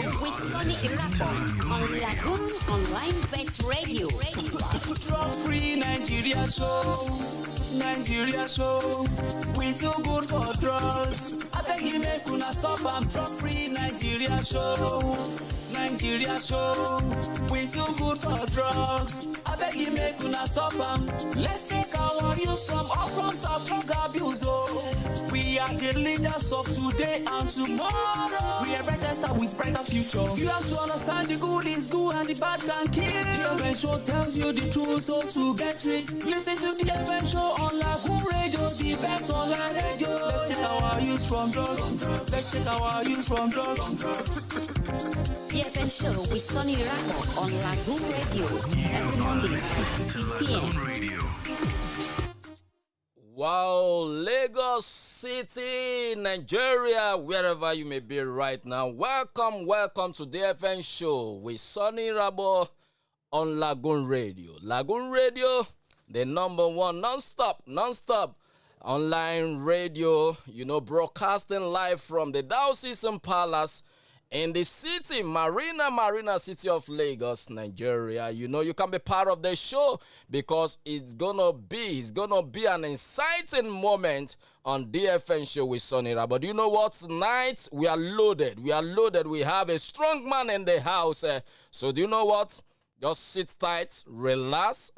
with Sonny Irabo on Lagoon Online Best Radio. Drug-free Nigeria show. Nigeria show. We too good for drugs. I beg you make una stop am. Drug-free Nigeria show. Nigeria show. We too good for drugs. I beg you make una stop am. Let's take our youth from all forms of drug abuse. Oh, we are the leaders of today and tomorrow. We are better start with brighter future. You have to understand the good is good and the bad can kill. The event show tells you the truth, so to get free, listen to the event show on Lagoonradio, the best online radio. Let's take our youth from drugs. Let's take our youth from drugs. The event show with Sonny Irabo on Lagoonradio every Monday at 6 p.m. Wow, Lagos City, Nigeria, wherever you may be right now, welcome to the FN show with Sonny Irabo on Lagoonradio. Lagoonradio, the number one non-stop online radio, broadcasting live from the Diocesan Palace in the city, Marina City of Lagos, Nigeria. You can be part of the show because it's gonna be an exciting moment on DFN show with Sonny Irabo. But you know what? Tonight we are loaded. We have a strong man in the house. So do you know what? Just sit tight, relax,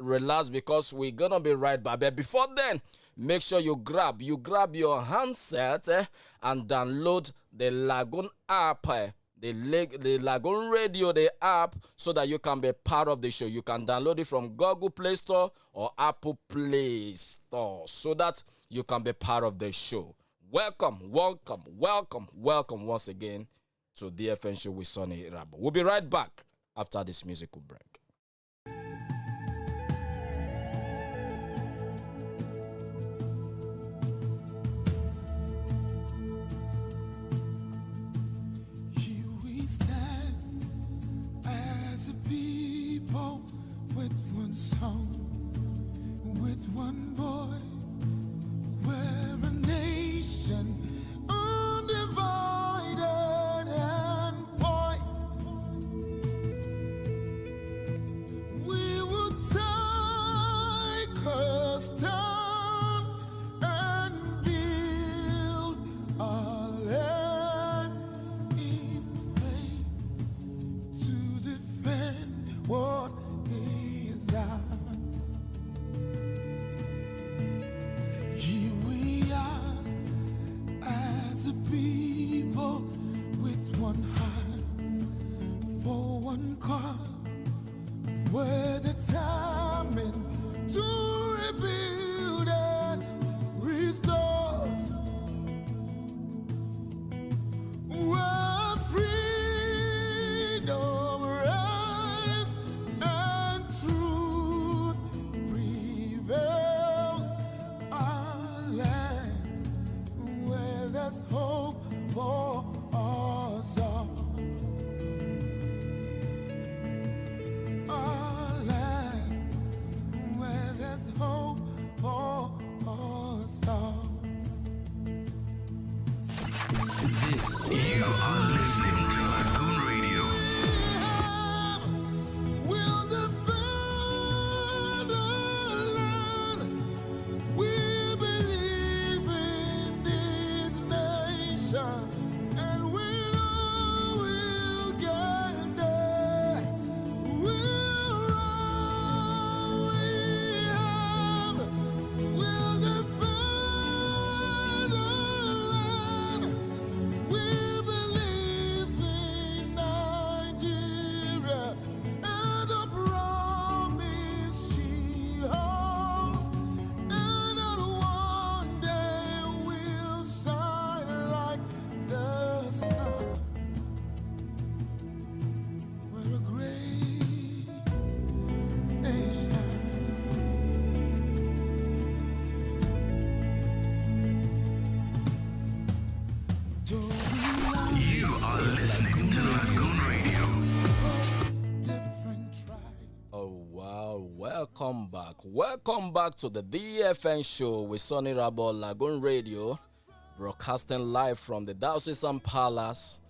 because we're gonna be right back. But before then, make sure you grab your handset and download the Lagoon app. The Lagoonradio, the app, so that you can be part of the show. You can download it from Google Play Store or Apple Play Store so that you can be part of the show. Welcome once again to DFN show with Sonny Irabo. We'll be right back after this musical break. As a people with one song, with one voice, we're a nation undivided and poised. We will take a stand and build our land in faith to defend what is ours. Here we are as a people with one heart for one cause. We're determined to rebuild and restore. Where freedom reigns and truth prevails. Our land where there's hope for us all. Our land where there's hope for us all. You are listening to Lagoon Radio. We'll defend our land. We believe in this nation, and we know we'll get there. We'll run, we'll defend our land. We believe in Nigeria and the promise she holds, and that one day we'll shine like the sun. We're a great nation. You are listening to Lagoon Radio. Different tribe. Oh wow, welcome back to the DFN show with Sonny Irabo, Lagoonradio, broadcasting live from the Diocesan Palace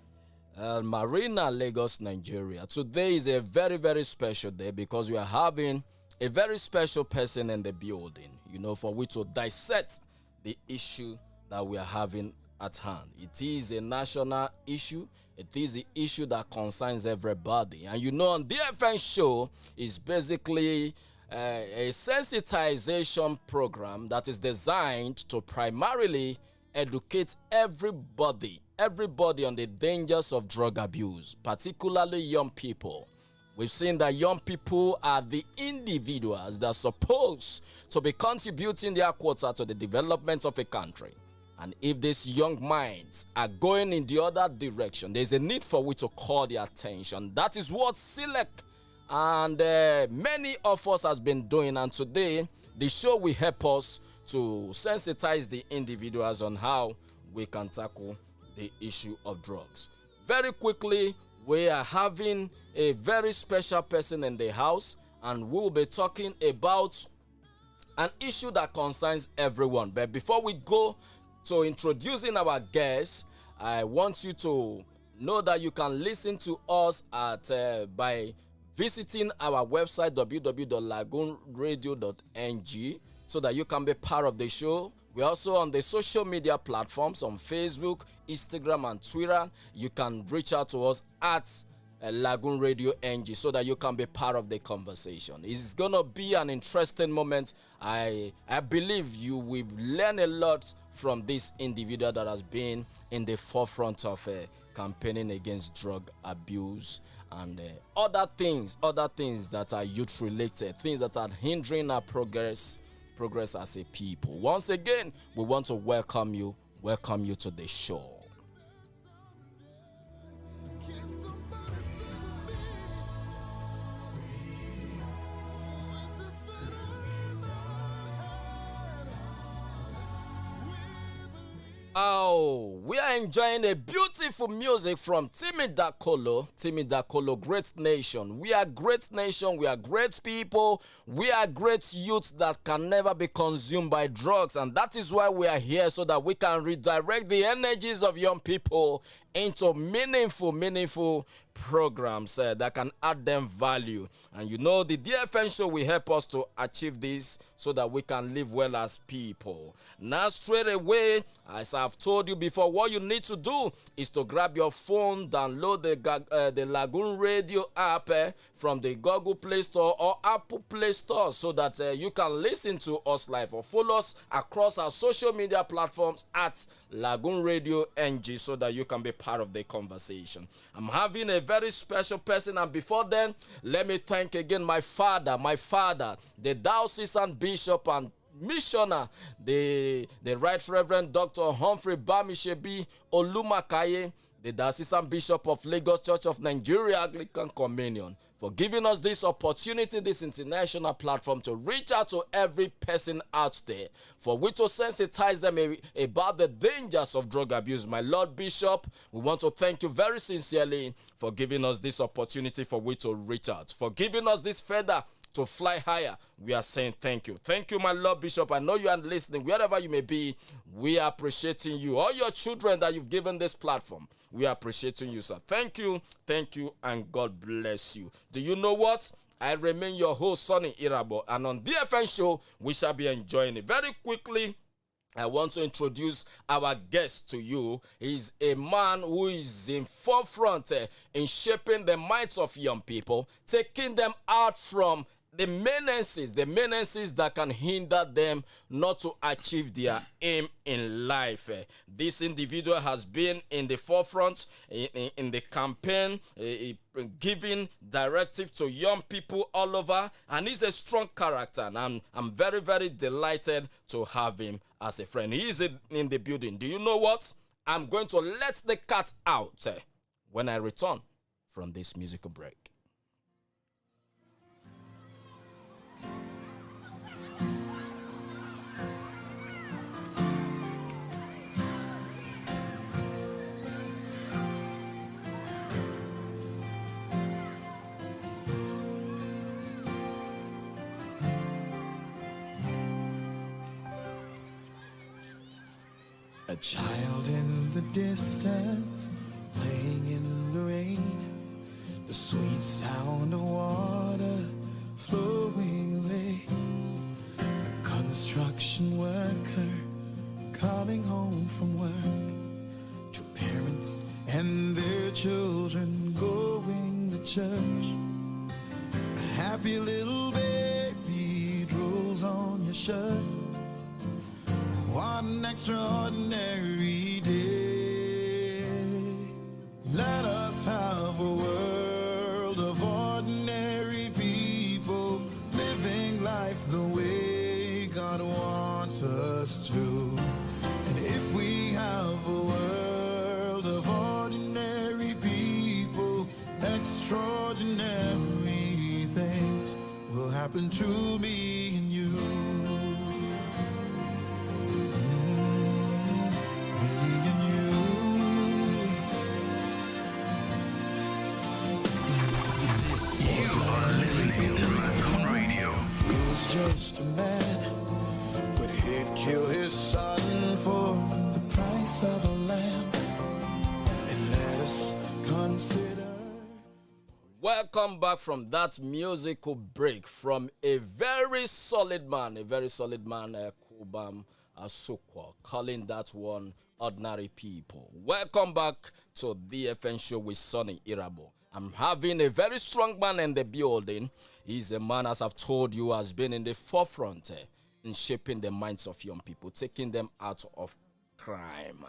Marina, Lagos, Nigeria. Today is a very, very special day because we are having a very special person in the building, for which to dissect the issue that we are having at hand. It is a national issue. It is the issue that concerns everybody. And on DFN show is basically a sensitization program that is designed to primarily educate everybody on the dangers of drug abuse, particularly young people. We've seen that young people are the individuals that are supposed to be contributing their quota to the development of a country. And if these young minds are going in the other direction, there's a need for we to call their attention. That is what Select and many of us has been doing. And today, the show will help us to sensitize the individuals on how we can tackle the issue of drugs. Very quickly, we are having a very special person in the house, and we'll be talking about an issue that concerns everyone. But before we go to introducing our guests, I want you to know that you can listen to us by visiting our website www.lagoonradio.ng so that you can be part of the show. We're also on the social media platforms on Facebook, Instagram, and Twitter. You can reach out to us at Lagoon Radio NG so that you can be part of the conversation. It's going to be an interesting moment. I believe you will learn a lot from this individual that has been in the forefront of campaigning against drug abuse and other things that are youth related, things that are hindering our progress as a people. Once again, we want to welcome you to the show. Oh, we are enjoying a beautiful music from Timmy Dakolo. Timmy Dakolo, great nation. We are great nation. We are great people. We are great youths that can never be consumed by drugs. And that is why we are here, so that we can redirect the energies of young people into meaningful programs that can add them value. And the DFN show will help us to achieve this so that we can live well as people. Now, straight away, as I've told you before, what you need to do is to grab your phone, download the Lagoon Radio app from the Google Play Store or Apple Play Store so that you can listen to us live, or follow us across our social media platforms at Lagoon Radio NG so that you can be part of the conversation. I'm having a very special person, and before then, let me thank again my father, the diocesan bishop and missioner, the Right Reverend Dr. Humphrey Bamishebi Olumakaiye, the diocesan bishop of Lagos Church of Nigeria Anglican Communion, for giving us this opportunity, this international platform to reach out to every person out there, for we to sensitize them about the dangers of drug abuse. My Lord Bishop, we want to thank you very sincerely for giving us this opportunity for we to reach out, for giving us this feather to fly higher. We are saying thank you. Thank you, my Lord Bishop. I know you are listening. Wherever you may be, we are appreciating you. All your children that you've given this platform, we are appreciating you, sir. Thank you, and God bless you. Do you know what? I remain your host, Sonny Irabo, and on DFN show, we shall be enjoying it. Very quickly, I want to introduce our guest to you. He's a man who is in forefront in shaping the minds of young people, taking them out from the menaces that can hinder them not to achieve their aim in life. This individual has been in the forefront in the campaign, giving directive to young people all over, and he's a strong character, and I'm very, very delighted to have him as a friend. He is in the building. Do you know what? I'm going to let the cat out when I return from this musical break. A child in the distance, playing in nation. What an extraordinary day. Let us have a world of ordinary people living life the way God wants us to. And if we have a world of ordinary people, extraordinary things will happen to me and you. Me and you. You are listening to Lagoon Radio. He was just a man, but he'd kill his son for the price of a lamb. And let us consider. Welcome back from that musical break from a very solid man, Kubam Asukwa, calling that one Ordinary People. Welcome back to the FN show with Sonny Irabo. I'm having a very strong man in the building. He's a man, as I've told you, has been in the forefront in shaping the minds of young people, taking them out of crime.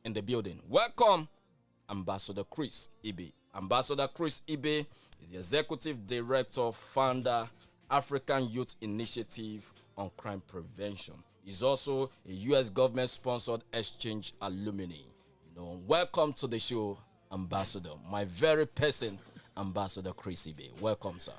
In the building, welcome, Ambassador Chris Ibe. Ambassador Chris Ibe is the Executive Director, Founder, African Youth Initiative on Crime Prevention. He's also a U.S. government-sponsored exchange alumni. Welcome to the show, Ambassador. My very person, Ambassador Chris Ibe. Welcome, sir.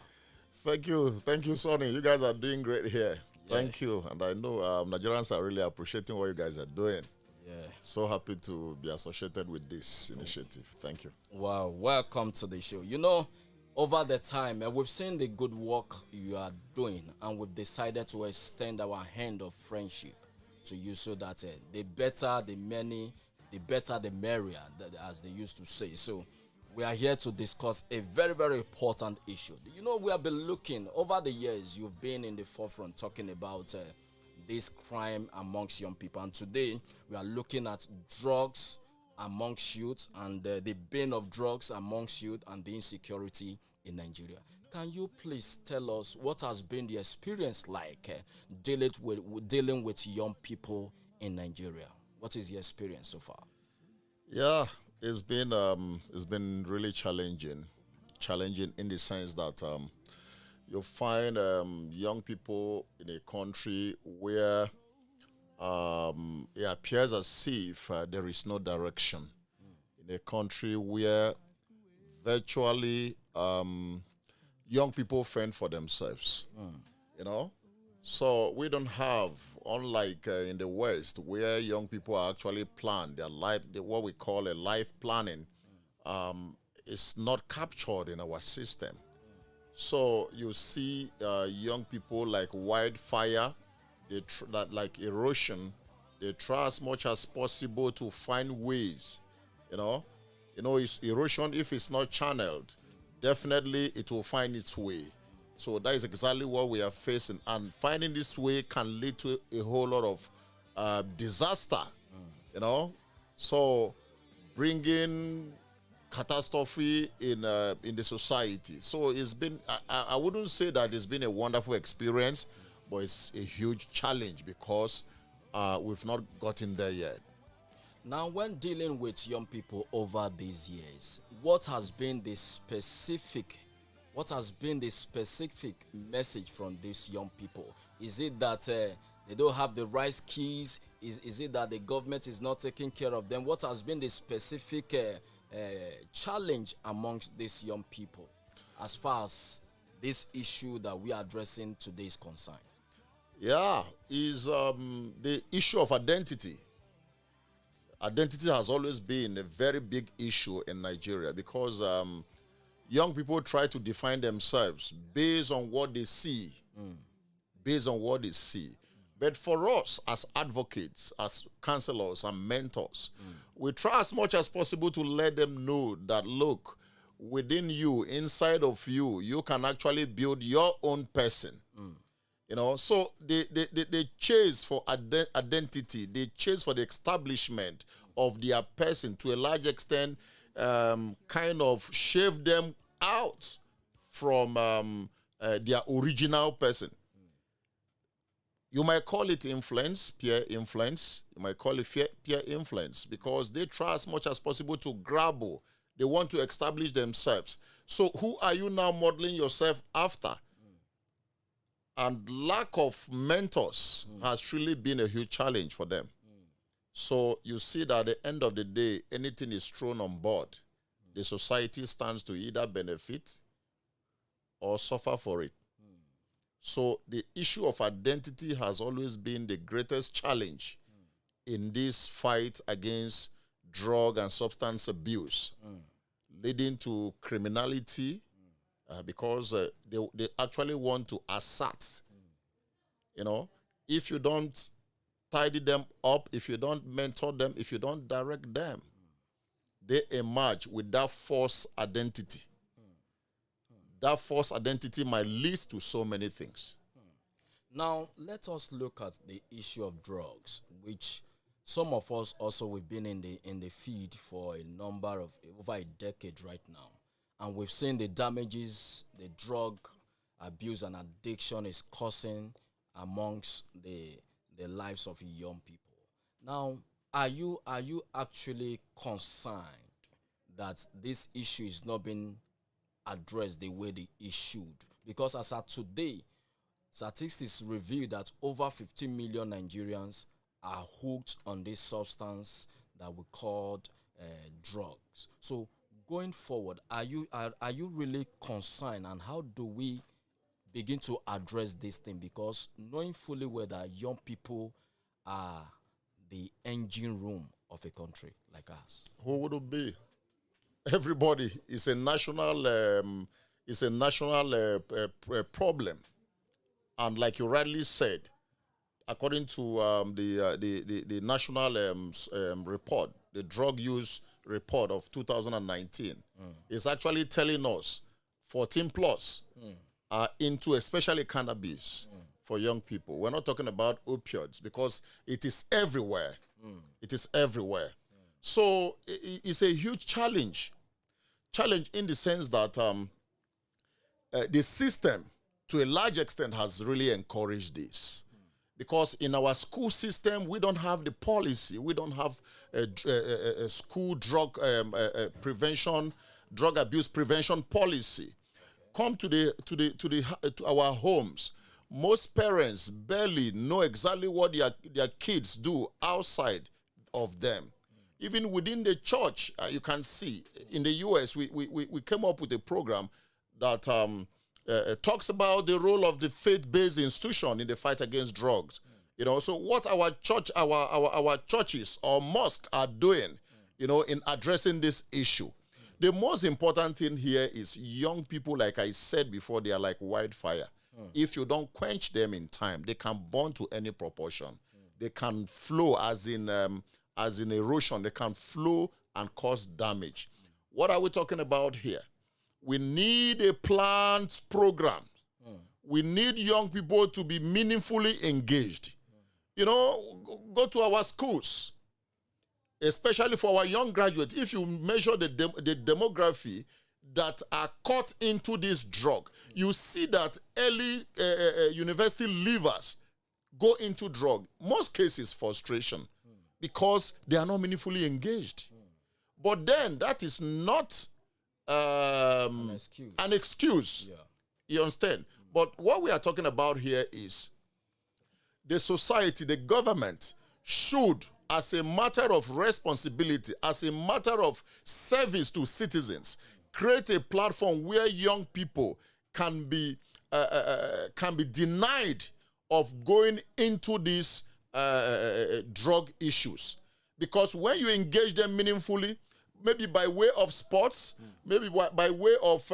Thank you, Sonny. You guys are doing great here. Yeah. Thank you, and I know Nigerians are really appreciating what you guys are doing. Yeah. So happy to be associated with this initiative. Thank you. Wow, welcome to the show. Over the time, we've seen the good work you are doing, and we've decided to extend our hand of friendship to you so that the better the many, the better the merrier, as they used to say. So we are here to discuss a very, very important issue. We have been looking, over the years, you've been in the forefront talking about this crime amongst young people. And today, we are looking at drugs amongst youth and the bane of drugs amongst youth and the insecurity in Nigeria. Can you please tell us what has been the experience like dealing with young people in Nigeria? What is the experience so far? Yeah, it's been really challenging in the sense that you'll find young people in a country where it appears as if there is no direction. In a country where virtually young people fend for themselves. So we don't have, unlike in the West, where young people are actually plan their life, what we call a life planning, is not captured in our system. So you see young people like wildfire, like erosion, they try as much as possible to find ways. It's erosion, if it's not channeled, definitely it will find its way. So that is exactly what we are facing. And finding this way can lead to a whole lot of disaster, So bringing catastrophe in the society. So it's been, I wouldn't say that it's been a wonderful experience, but it's a huge challenge because we've not gotten there yet. Now, when dealing with young people over these years, what has been the specific message from these young people? Is it that they don't have the right skills? Is it that the government is not taking care of them? What has been the specific challenge amongst these young people as far as this issue that we are addressing today is concerned? Yeah, is the issue of identity. Identity has always been a very big issue in Nigeria because young people try to define themselves based on what they see. But for us as advocates, as counselors and mentors, we try as much as possible to let them know that, look, within you, inside of you, you can actually build your own person. So they chase for identity. They chase for the establishment of their person to a large extent, kind of shave them out from their original person. You might call it influence, peer influence. You might call it peer influence because they try as much as possible to grapple. They want to establish themselves. So who are you now modeling yourself after? And lack of mentors has really been a huge challenge for them. So you see that at the end of the day, anything is thrown on board. The society stands to either benefit or suffer for it. So the issue of identity has always been the greatest challenge in this fight against drug and substance abuse, leading to criminality, because they actually want to assert. You know, if you don't tidy them up, if you don't mentor them, if you don't direct them, they emerge with that false identity. That false identity might lead to so many things. Now, let us look at the issue of drugs, which some of us also, we've been in the field for a number of, over a decade right now. And we've seen the damages the drug abuse and addiction is causing amongst the lives of young people. Now, are you actually concerned that this issue is not being addressed the way it should? Because as of today, statistics reveal that over 15 million Nigerians are hooked on this substance that we call drugs. So going forward, are you really concerned, and how do we begin to address this thing? Because knowing fully well that young people are the engine room of a country like us. Who would it be? Everybody. Is a national problem, and like you rightly said, according to the national report, the drug use report of 2019, is actually telling us 14 plus are into especially cannabis for young people. We're not talking about opioids because it is everywhere. It is everywhere. So it's a huge challenge. Challenge in the sense that the system, to a large extent, has really encouraged this. Because in our school system, we don't have the policy. We don't have a school drug abuse prevention policy. Come to our homes. Most parents barely know exactly what their kids do outside of them. Even within the church, you can see in the U.S. we came up with a program that talks about the role of the faith-based institution in the fight against drugs. You know, so what our churches or mosques are doing, you know, in addressing this issue. The most important thing here is young people, like I said before, they are like wildfire. If you don't quench them in time, they can burn to any proportion. They can flow as in erosion. They can flow and cause damage. What are we talking about here? We need a planned program. We need young people to be meaningfully engaged. You know, go to our schools, especially for our young graduates. If you measure the demography that are caught into this drug, you see that early university leavers go into drug. Most cases, frustration, because they are not meaningfully engaged. But then that is not an excuse. Yeah. You understand? But what we are talking about here is the society, the government should, as a matter of responsibility, as a matter of service to citizens, create a platform where young people can be denied of going into these drug issues. Because when you engage them meaningfully, maybe by way of sports, maybe by way of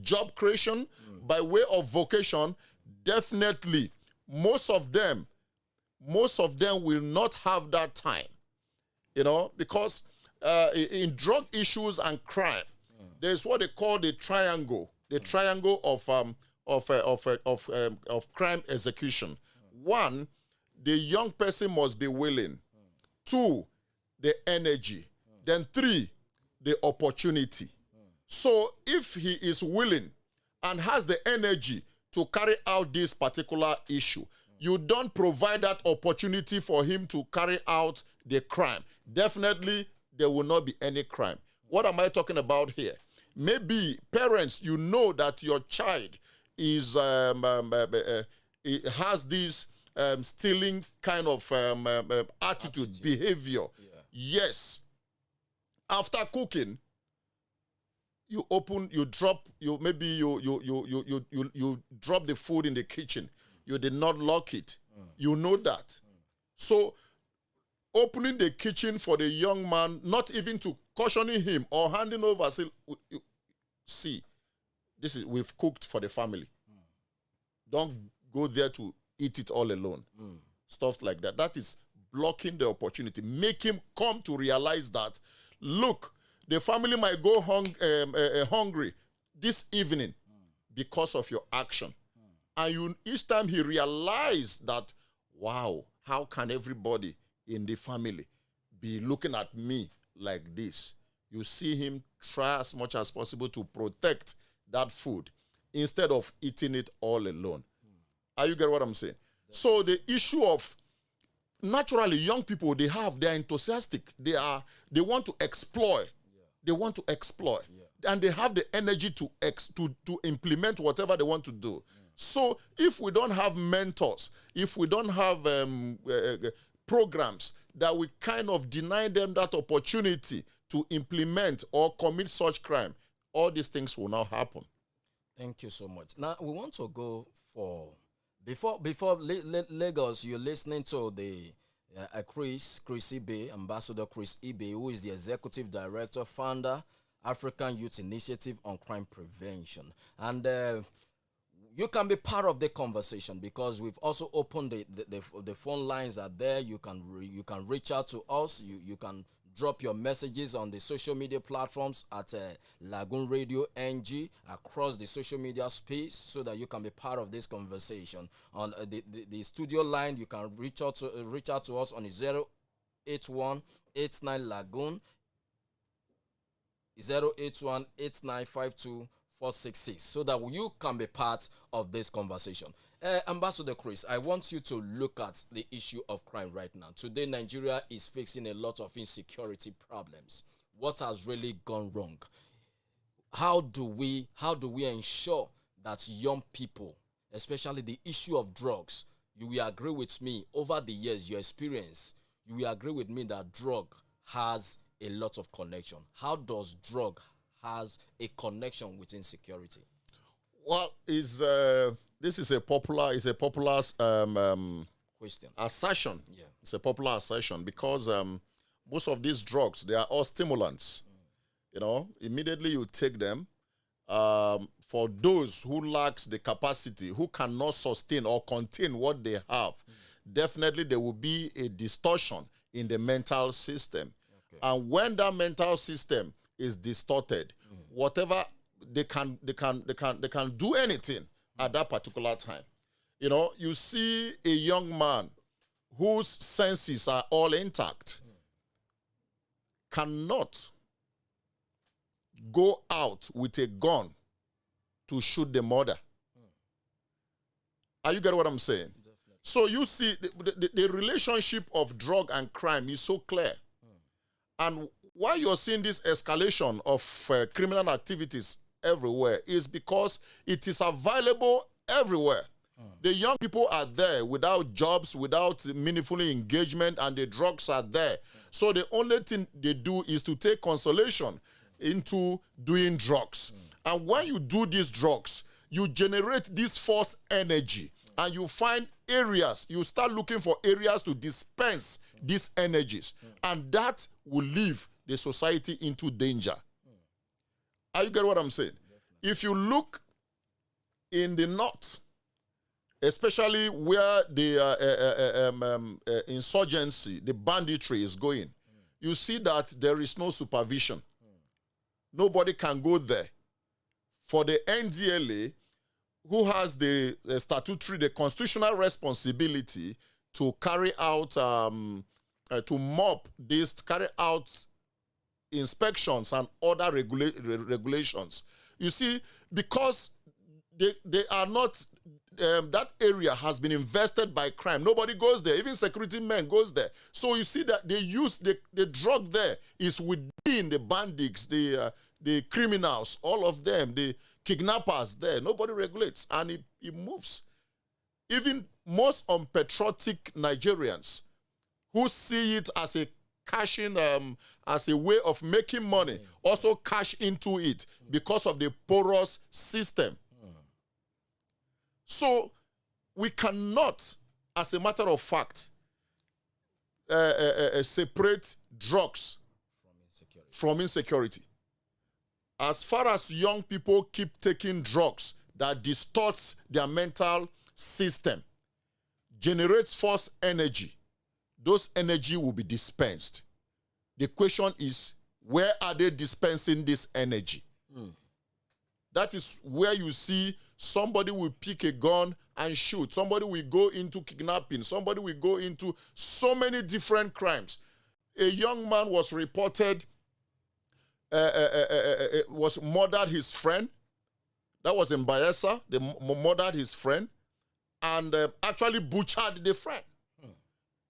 job creation, by way of vocation, definitely most of them will not have that time, you know, because in drug issues and crime, there's what they call the triangle of crime execution. One, the young person must be willing. Two, the energy. Then three, the opportunity. So if he is willing and has the energy to carry out this particular issue, you don't provide that opportunity for him to carry out the crime, definitely there will not be any crime. What am I talking about here? Maybe parents, you know that your child is has this stealing kind of attitude, behavior. Yeah. Yes. After cooking, you drop the food in the kitchen. You did not lock it. You know that. So opening the kitchen for the young man, not even to cautioning him or handing over, see, we've cooked for the family. Don't go there to eat it all alone. Stuff like that. That is blocking the opportunity. Make him come to realize that, look, the family might go hungry this evening because of your action. And each time he realized that, wow, how can everybody in the family be looking at me like this? You see him try as much as possible to protect that food instead of eating it all alone. Are you get what I'm saying? So the issue of, naturally, young people, they're enthusiastic. They want to exploit. They want to exploit. And they have the energy to implement whatever they want to do. So if we don't have mentors, if we don't have programs that we kind of deny them that opportunity to implement or commit such crime, all these things will not happen. Thank you so much. Now, we want to go for, before Lagos, you're listening to the Chris Ibe, Ambassador Chris Ibe, who is the Executive Director, Founder, African Youth Initiative on Crime Prevention. And you can be part of the conversation because we've also opened the phone lines are there. You can reach out to us. You can drop your messages on the social media platforms at Lagoonradio NG across the social media space so that you can be part of this conversation. On the studio line, you can reach out to us on 08189 Lagoon 0818952 466 so that you can be part of this conversation. Ambassador Chris, I want you to look at the issue of crime right now. Today, Nigeria is facing a lot of insecurity problems. What has really gone wrong? How do we ensure that young people, especially the issue of drugs, you will agree with me, over the years, your experience, you will agree with me that drug has a lot of connection. How does drug has a connection with insecurity? Well, this is a popular question assertion. Yeah. It's a popular assertion because most of these drugs, they are all stimulants. You know, immediately you take them. For those who lacks the capacity, who cannot sustain or contain what they have, definitely there will be a distortion in the mental system. Okay. And when that mental system is distorted, whatever they can do anything at that particular time. You know, you see a young man whose senses are all intact cannot go out with a gun to shoot the mother. Are you getting what I'm saying? Definitely. So you see the relationship of drug and crime is so clear. And why you're seeing this escalation of criminal activities everywhere is because it is available everywhere. The young people are there without jobs, without meaningful engagement, and the drugs are there. So the only thing they do is to take consolation into doing drugs. And when you do these drugs, you generate this false energy, and you find areas, you start looking for areas to dispense these energies, and that will leave the society into danger. Are you getting what I'm saying? Definitely. If you look in the north, especially where the insurgency, the banditry is going, you see that there is no supervision. Nobody can go there. For the NDLA, who has the statutory, the constitutional responsibility to carry out, to mop this, carry out inspections and other regulations. You see, because they are not, that area has been invested by crime. Nobody goes there. Even security men goes there. So you see that they use the drug there is within the bandits, the criminals, all of them, the kidnappers there. Nobody regulates, and it moves. Even most unpatriotic Nigerians who see it as a cashing, as a way of making money, also cash into it because of the porous system. So we cannot, as a matter of fact, separate drugs from insecurity. As far as young people keep taking drugs that distorts their mental system, generates false energy, those energy will be dispensed. The question is, where are they dispensing this energy? That is where you see somebody will pick a gun and shoot. Somebody will go into kidnapping. Somebody will go into so many different crimes. A young man was reported, was murdered his friend. That was in Bayelsa. They murdered his friend and actually butchered the friend.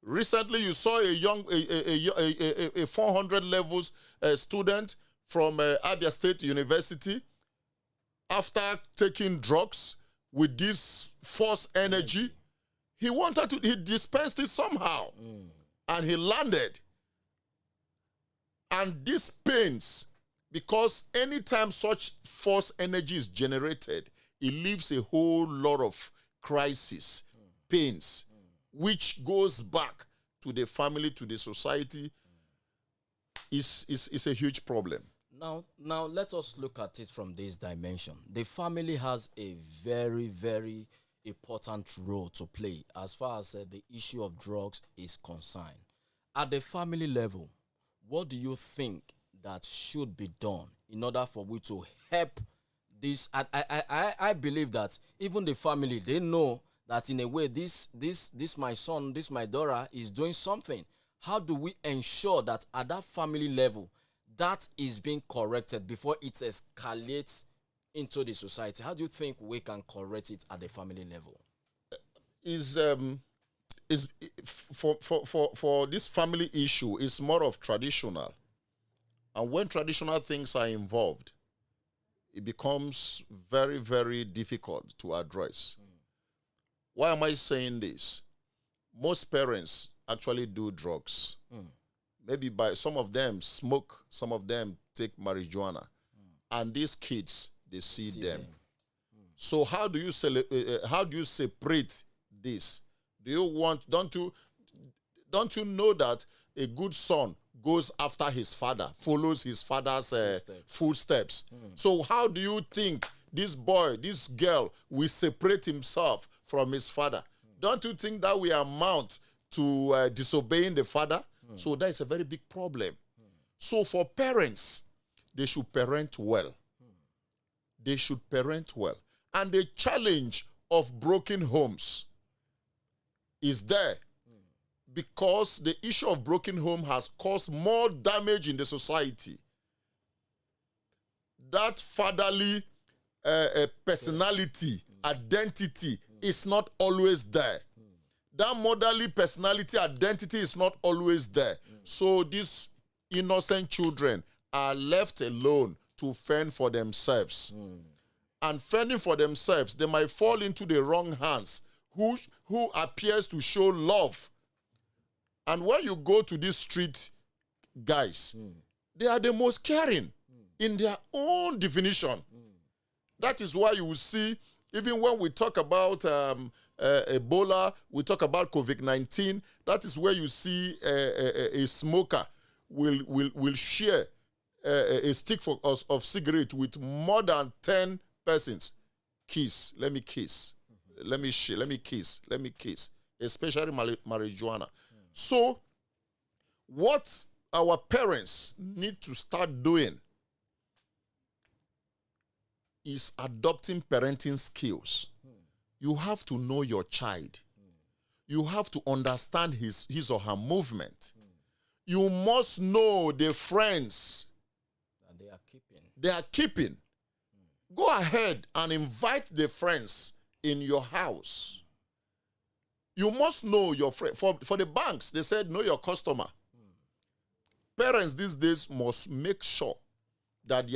Recently, you saw a 400 levels student from Abia State University. After taking drugs with this false energy, he dispensed it somehow. And he landed. And this pains, because anytime such false energy is generated, it leaves a whole lot of crisis, pains, which goes back to the family, to the society. Is a huge problem. Now let us look at it from this dimension. The family has a very, very important role to play as far as the issue of drugs is concerned. At the family level, what do you think that should be done in order for we to help this? I believe that even the family, they know that in a way this my son, this my daughter is doing something. How do we ensure that at that family level that is being corrected before it escalates into the society? How do you think we can correct it at the family level? For this family issue is more of traditional. And when traditional things are involved, it becomes very, very difficult to address. Why am I saying this? Most parents actually do drugs. Maybe some of them smoke, some of them take marijuana. And these kids, they see them. So how do you separate this? Don't you know that a good son goes after his father, follows his father's footsteps? So how do you think this boy, this girl will separate himself from his father? Don't you think that we amount to disobeying the father? So that is a very big problem. So for parents, they should parent well. They should parent well. And the challenge of broken homes is there because the issue of broken home has caused more damage in the society. That fatherly personality, identity is not always there. That motherly personality, identity is not always there. So these innocent children are left alone to fend for themselves. And fending for themselves, they might fall into the wrong hands, who appears to show love. And when you go to these street guys, they are the most caring in their own definition. That is why you will see, even when we talk about Ebola, we talk about COVID-19, that is where you see a smoker will share a stick of cigarette with more than 10 persons. Kiss, let me kiss. Let me share, let me kiss, let me kiss. Especially marijuana. So, what our parents need to start doing is adopting parenting skills. You have to know your child. You have to understand his or her movement. You must know the friends that they are keeping. They are keeping. Go ahead and invite the friends in your house. You must know your friend. For the banks, they said know your customer. Parents these days must make sure that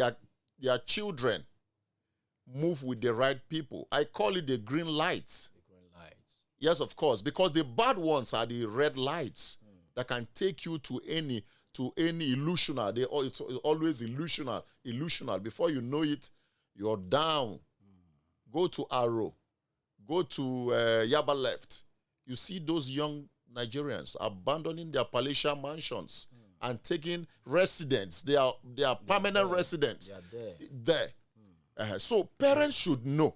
their children move with the right people. I call it the green lights. The green lights. Yes, of course, because the bad ones are the red lights that can take you to any illusional. It's always illusional. Before you know it, you're down. Go to Aro. Go to Yaba Left. You see those young Nigerians abandoning their palatial mansions and taking residents. They are permanent residents. They are there. So parents should know.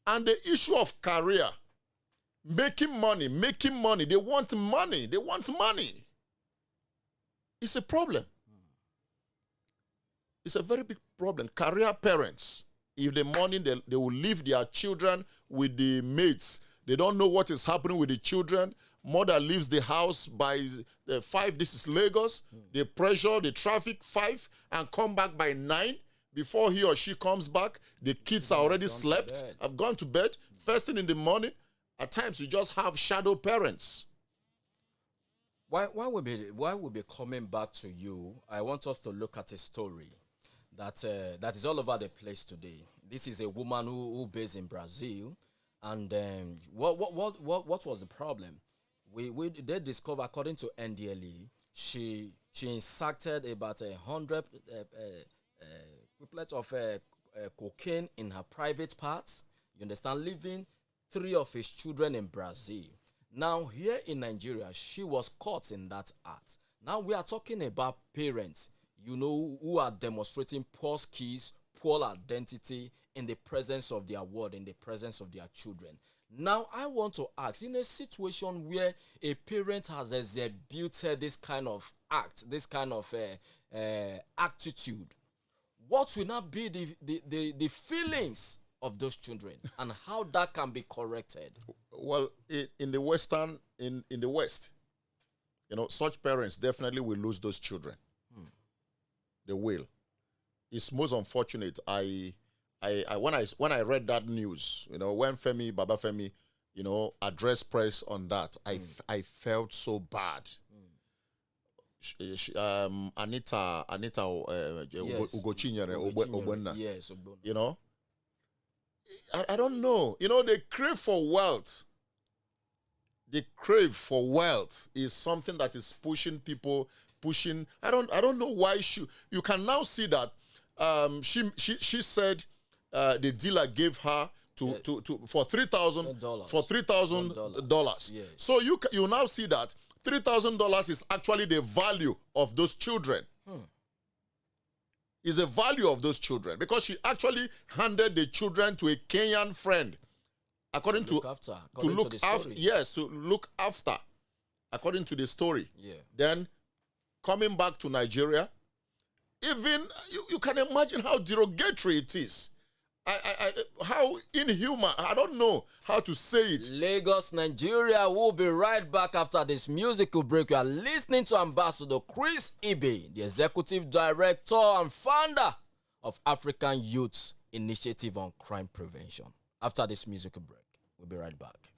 And the issue of career, making money. They want money. It's a problem. It's a very big problem. Career parents, if the morning they will leave their children with the mates. They don't know what is happening with the children. Mother leaves the house by 5. This is Lagos. They pressure the traffic 5 and come back by 9. Before he or she comes back, the kids are already slept, have gone to bed. First thing in the morning, at times you just have shadow parents. Why we'll be coming back to you, I want us to look at a story that is all over the place today. This is a woman who based in Brazil, and what was the problem? They discovered, according to NDLE, she inserted about 100 equivalent of cocaine in her private parts. You understand? Leaving 3 of his children in Brazil. Now, here in Nigeria, she was caught in that act. Now, we are talking about parents, who are demonstrating poor skills, poor identity in the presence of their ward, in the presence of their children. Now, I want to ask, in a situation where a parent has exhibited this kind of act, this kind of attitude, what will not be the feelings of those children and how that can be corrected? Well, in the West, such parents definitely will lose those children. They will. It's most unfortunate. When I read that news, when Baba Femi, addressed press on that, I felt so bad. Anita Ugochinyere Obwenna. Yes, Obwenna. I don't know. They crave for wealth. The crave for wealth is something that is pushing people. I don't know why you can now see that she said the dealer gave her for $3,000. Yes. So you now see that $3,000 is actually the value of those children. Is the value of those children, because she actually handed the children to a Kenyan friend, according to look after, according to the story. Yeah. Then coming back to Nigeria, even you can imagine how derogatory it is. How inhuman. I don't know how to say it. Lagos, Nigeria. Will be right back after this musical break. You are listening to Ambassador Chris Ibe, the Executive Director and Founder of African Youth Initiative on Crime Prevention. After this musical break, we'll be right back.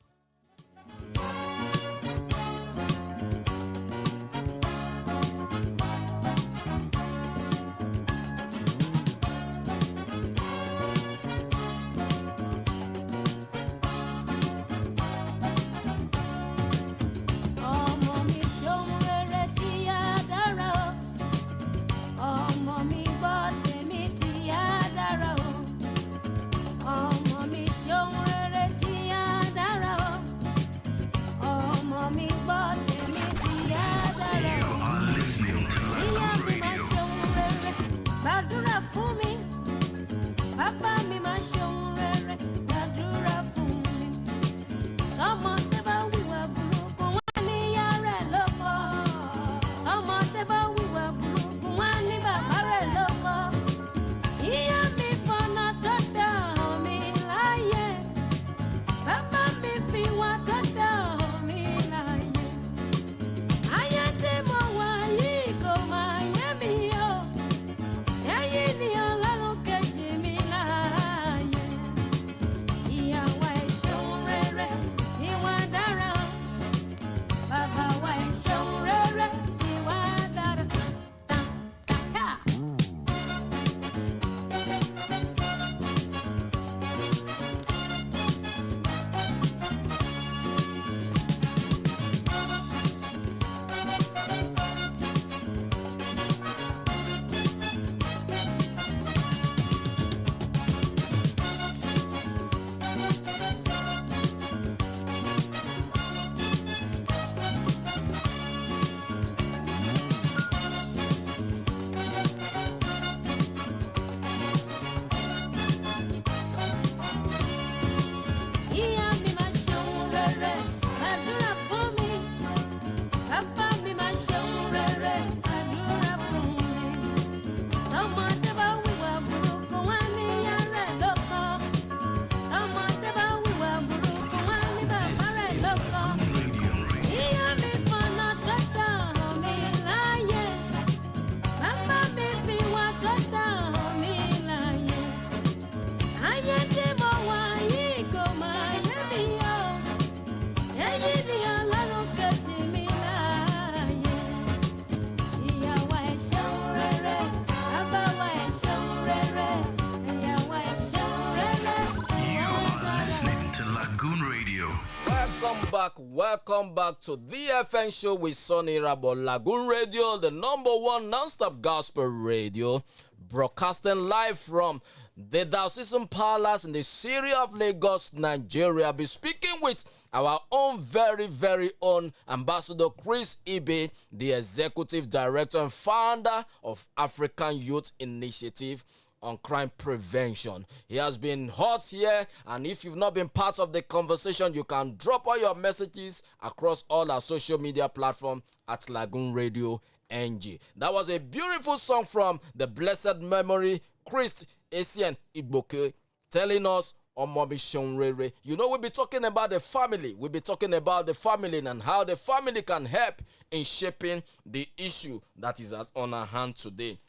Welcome back to the FN show with Sonny Rabo, Lagoon Radio, the #1 non-stop gospel radio, broadcasting live from the Diocesan Palace in the city of Lagos, Nigeria. I'll be speaking with our own very own Ambassador Chris Ibe, the Executive Director and founder of African Youth Initiative on Crime Prevention. He has been hot here, and if you've not been part of the conversation, you can drop all your messages across all our social media platforms at Lagoon Radio NG. That was a beautiful song from the blessed memory Christ Essien Igboke telling us Omobi Shonrere. You know, we'll be talking about the family. We'll be talking about the family and how the family can help in shaping the issue that is on our hand today.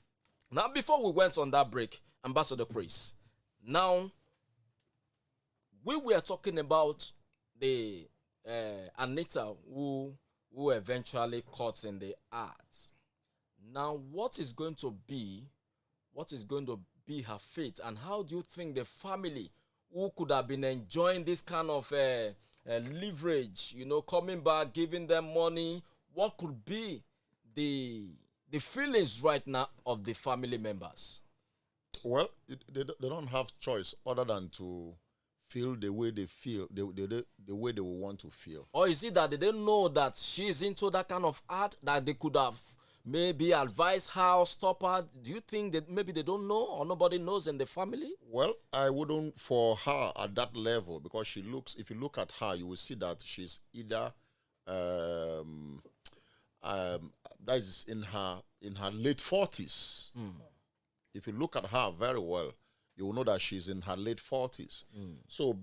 Now, before we went on that break, Ambassador Chris, now we were talking about the Anita who eventually caught in the act. Now, what is going to be her fate, and how do you think the family who could have been enjoying this kind of leverage, you know, coming back, giving them money, what could be the feelings right now of the family members? Well, they don't have choice other than to feel the way they feel, the way they will want to feel. Or is it that they didn't know that she's into that kind of art, that they could have maybe advised her or stop her? Do you think that maybe they don't know, or nobody knows in the family? Well, I wouldn't for her at that level, because she looks, if you look at her, you will see that she's either that is in her late 40s. If you look at her very well, you will know that she's in her late 40s. So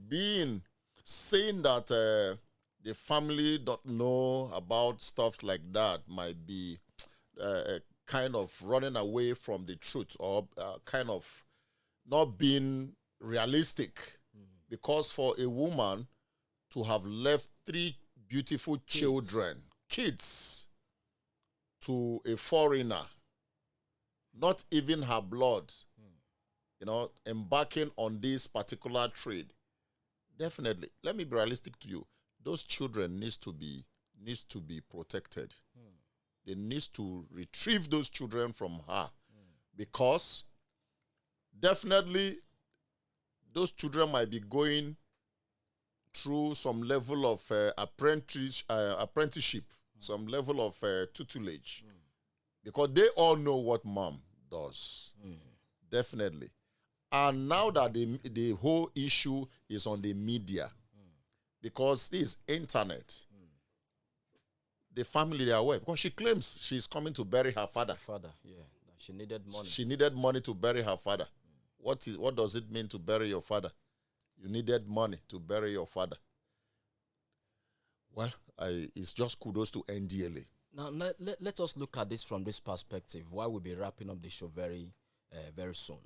saying that the family don't know about stuff like that might be kind of running away from the truth, or kind of not being realistic. Because for a woman to have left 3 beautiful kids, to a foreigner, not even her blood, you know, embarking on this particular trade, definitely, let me be realistic to you, those children needs to be protected. They need to retrieve those children from her, because definitely those children might be going through some level of apprenticeship, some level of tutelage, because they all know what mom does. Definitely. And now that the whole issue is on the media, because this internet, the family, they are aware, because she claims she's coming to bury her father. She needed money. She needed money to bury her father. What does it mean to bury your father? You needed money to bury your father. Well, it's just kudos to NDLA. Now, let us look at this from this perspective while we'll be wrapping up the show very soon.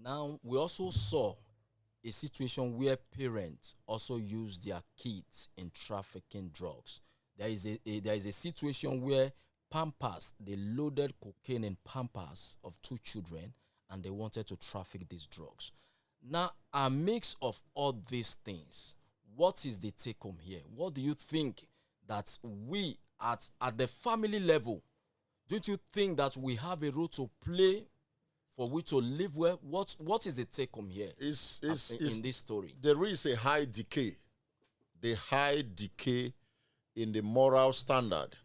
Now, we also saw a situation where parents also use their kids in trafficking drugs. There is a situation where Pampers, they loaded cocaine in Pampers of 2 children, and they wanted to traffic these drugs. Now, a mix of all these things, what is the take home here? What do you think that we at the family level, don't you think that we have a role to play for we to live well? What is the take home here in this story? There is a high decay. The high decay in the moral standard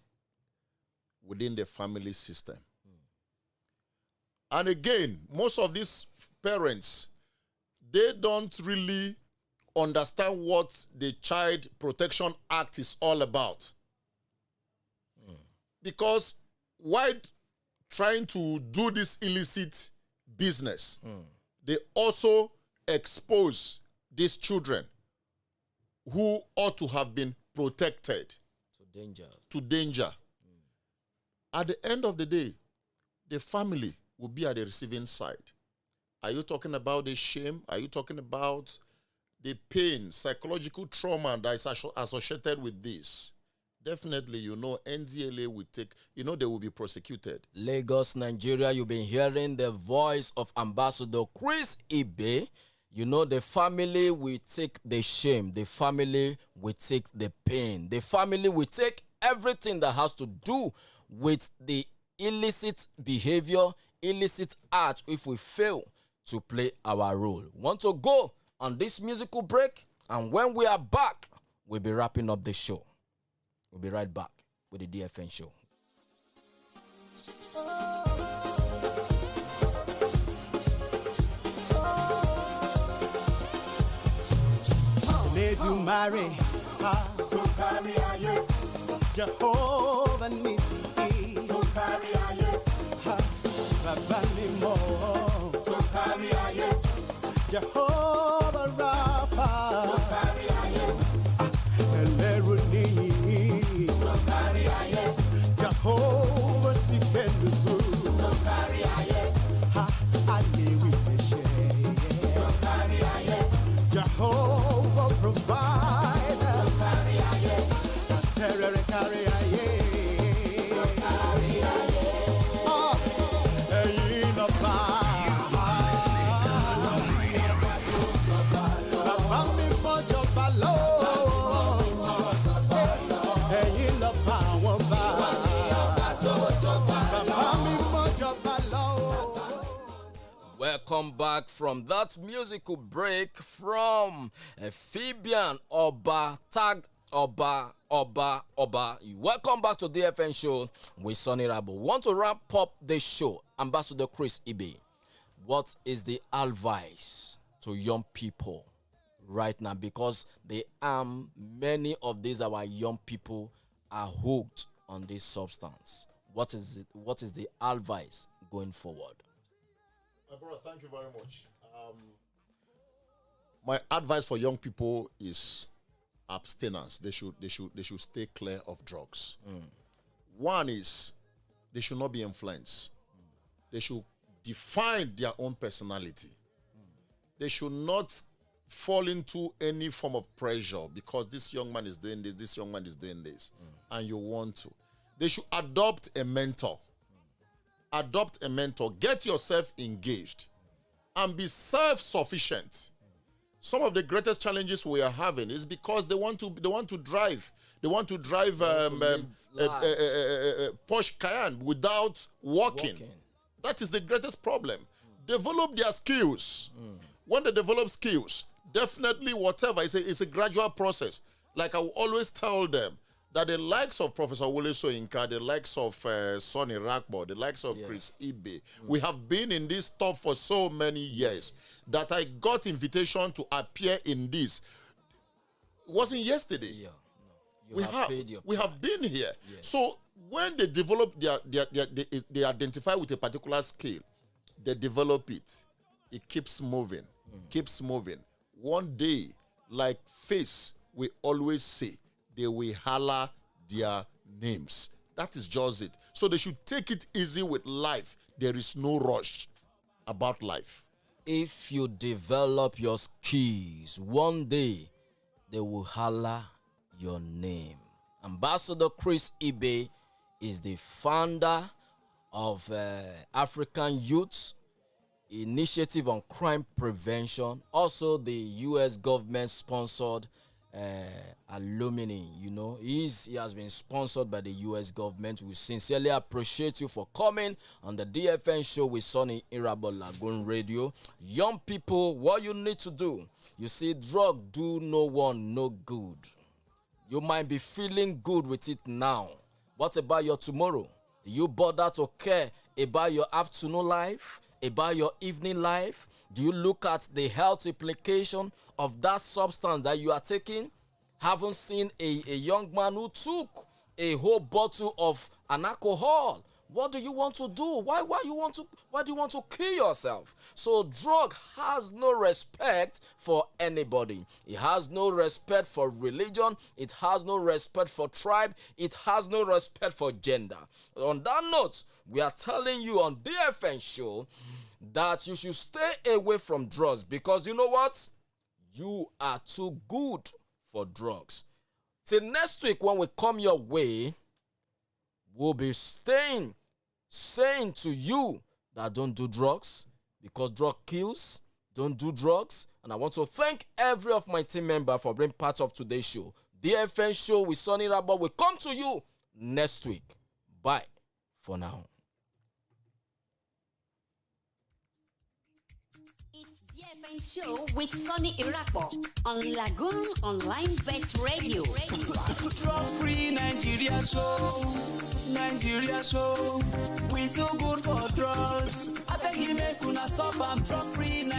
within the family system. And again, most of these parents, they don't really understand what the Child Protection Act is all about. Because while trying to do this illicit business, they also expose these children who ought to have been protected to danger. At the end of the day, the family will be at the receiving side. Are you talking about the shame? Are you talking about the pain, psychological trauma that is associated with this? Definitely, NDLA will take, they will be prosecuted. Lagos, Nigeria, you've been hearing the voice of Ambassador Chris Ibe. You know, the family will take the shame. The family will take the pain. The family will take everything that has to do with the illicit behavior, illicit act if we fail to play our role. Want to go on this musical break? And when we are back, we'll be wrapping up the show. We'll be right back with the DFN show. To marry, to carry you, Jehovah Nissi, to carry you, Rabbi Mo, to carry you, Jehovah Rapha, to carry you, Eleruni, to carry you, Jehovah Sikenu, to carry you, Ali with the shade, to carry you, Jehovah provider, terror carry Welcome back from that musical break from Fabian Oba, tagged Oba. Welcome back to DFN show with Sonny Rabo. Want to wrap up the show, Ambassador Chris Ibe. What is the advice to young people right now? Because many of these our young people are hooked on this substance. What is it? What is the advice going forward? Brother, thank you very much. My advice for young people is abstinence. They should stay clear of drugs. One is they should not be influenced. They should define their own personality. They should not fall into any form of pressure because this young man is doing this young man is doing this, and you want to. They should adopt a mentor. Adopt a mentor. Get yourself engaged and be self-sufficient. Some of the greatest challenges we are having is because they want to drive. They want to drive Porsche Cayenne without walking. That is the greatest problem. Develop their skills. When they develop skills, definitely whatever, it's a gradual process. Like I will always tell them, that the likes of Professor Wole Soyinka, the likes of Sonny Rakbo, the likes of Chris Ibe, we have been in this stuff for so many years that I got invitation to appear in this. It wasn't yesterday. Yeah. No. We have been here. Yeah. So when they develop they identify with a particular skill, they develop it. It keeps moving, keeps moving. One day, like Face, we always say, they will holler their names. That is just it. So they should take it easy with life. There is no rush about life. If you develop your skills, one day they will holler your name. Ambassador Chris Ibe is the founder of African Youth Initiative on Crime Prevention. Also the U.S. government-sponsored alumni, he has been sponsored by the U.S. government. We sincerely appreciate you for coming on the DFN show with Sonny Irabo Lagoon Radio. Young people, what you need to do, you see, drug do no one no good. You might be feeling good with it now. What about your tomorrow? Do you bother to care about your afternoon life, about your evening life? Do you look at the health implication of that substance that you are taking? Haven't seen a young man who took a whole bottle of an alcohol. What do you want to do? Why do you want to kill yourself? So drug has no respect for anybody. It has no respect for religion. It has no respect for tribe. It has no respect for gender. On that note, we are telling you on DFN show that you should stay away from drugs because you know what? You are too good for drugs. Till next week when we come your way, we'll be saying to you that don't do drugs because drug kills, don't do drugs. And I want to thank every of my team member for being part of today's show. The FN show with Sonny Rabo will come to you next week. Bye for now. It's the FN show with Sonny Irapo on Lagoon Online Best Radio. Drug-free Nigeria show. Nigeria show. We too good for drugs. I beg you make una stop am. Drug-free Nigeria.